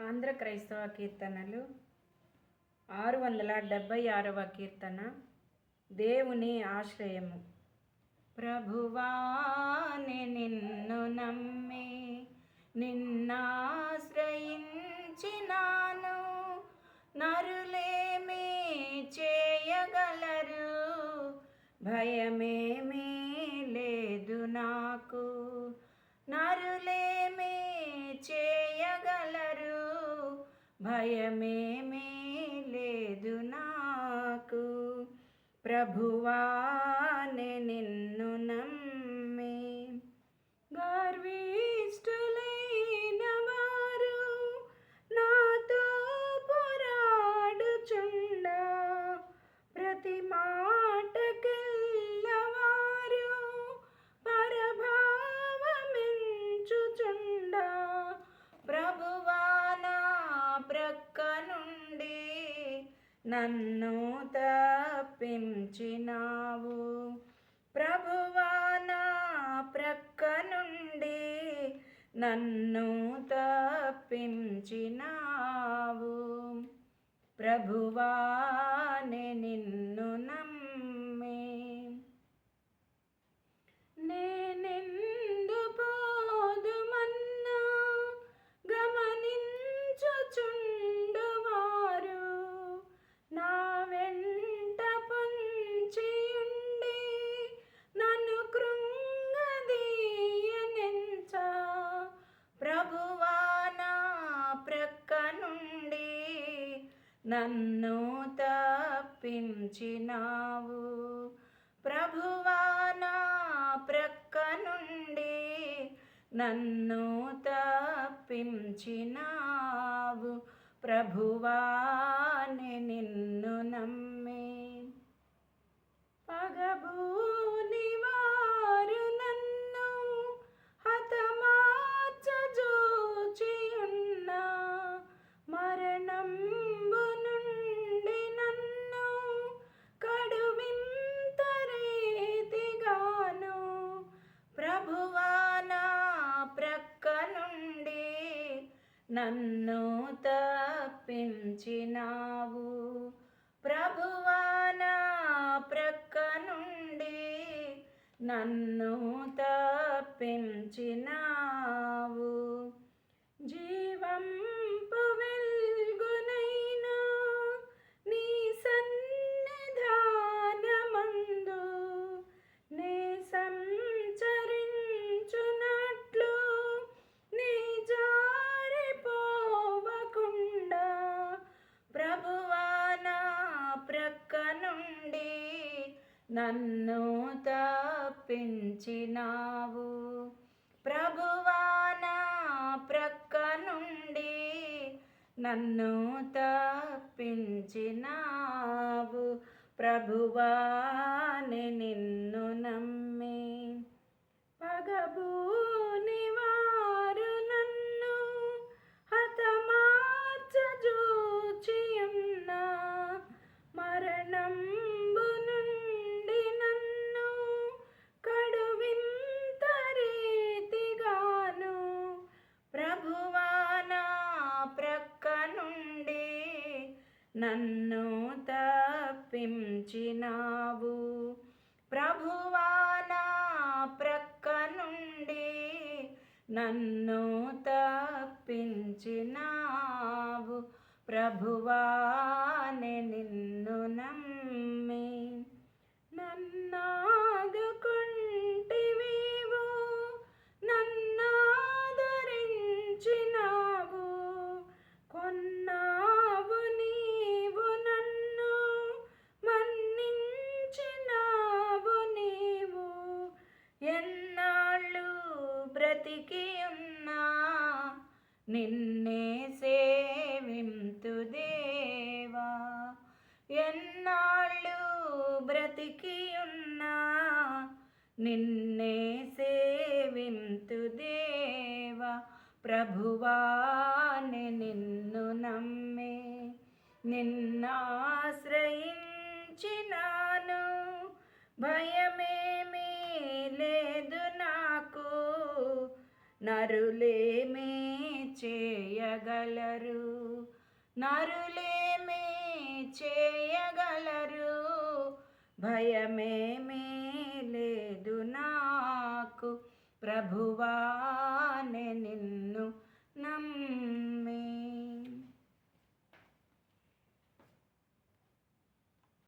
ఆంధ్ర క్రైస్తవ కీర్తనలు 676వ కీర్తన. దేవుని ఆశ్రయము. ప్రభువానే నిన్ను నమ్మి నిన్నాశ్రయించినాను, నరులేమీ చేయగలరు, భయమేమీ లేదు నాకు. నరులేమీ చేయగలరు, భయమేమీ లేదు నాకు. ప్రభువానే నిన్ను నమ్మి గర్విష్ఠులైన వారు నాతో పోరాడుచుండా, ప్రతి మాటకెల్లవారు పరభావమెంచుచుండా, ప్రభువా నా ప్రక్క నుండి నన్ను తప్పించినావు. ప్రభువా నా ప్రక్క నుండి నన్ను తప్పించినావు. ప్రభువానే నిన్ను నమ్మి నేనెందు పోదుమన్నా గమనించుచుండువారు నా వెంట పొంచియుండి నన్ను కృంగదీయనెంచా. ప్రభువా నా ప్రక్క నుండి నన్ను తప్పించినావు. ప్రభువా నా ప్రక్క నుండి నన్ను తప్పించినావు. ప్రభువానే నిన్ను నమ్మి పగబూని వారు నన్ను హతమార్చజూచియున్నా, మరణంబు నుండి నన్ను కడువింతరీతిగాను. ప్రభువా నా ప్రక్క నుండి నన్ను తప్పించినావు. ప్రభువా నా ప్రక్క నుండి నన్ను తప్పించినావు. జీవంపు వెల్గునైనా నీ సన్నిధానమందు నే సంచరించునట్లు నీ జారిపోవకుండా, ప్రభువా నా ప్రక్క నుండి నన్ను తప్పించినావు. ప్రభువా నా ప్రక్క నుండి నన్ను తప్పించినావు. ప్రభువానే నిన్ను నమ్మి పగబూని వారు నన్ను హతమార్చజూచియున్నా, మరణంబు నుండి నన్ను కడువింతరీతిగాను. ప్రభువా నా ప్రక్క నుండి నన్ను తప్పించినావు. ప్రభువా నా ప్రక్క నుండి నన్ను తప్పించినావు. ప్రభువానే నిన్ను నమ్మి నన్నాదుకుంటివీవు, నన్నాదరించినావు, కొన్నావు నీవు నన్ను, మన్నించినావు నీవు. ఎన్నాళ్ళు బ్రతికి ఉన్నా నిన్నే సేవింతు దేవా. ఎన్నాళ్ళు బ్రతికి ఉన్నా నిన్నే సేవింతు దేవా. ప్రభువానే నిన్ను నమ్మి నిన్నాశ్రయించినాను, భయమేమీ లేదు నాకు. నరులేమీ చేయగలరు? నరులేమి చేయగలరు? భయమేమీ లేదు నాకు, ప్రభువానే నిన్ను నమ్మితిని.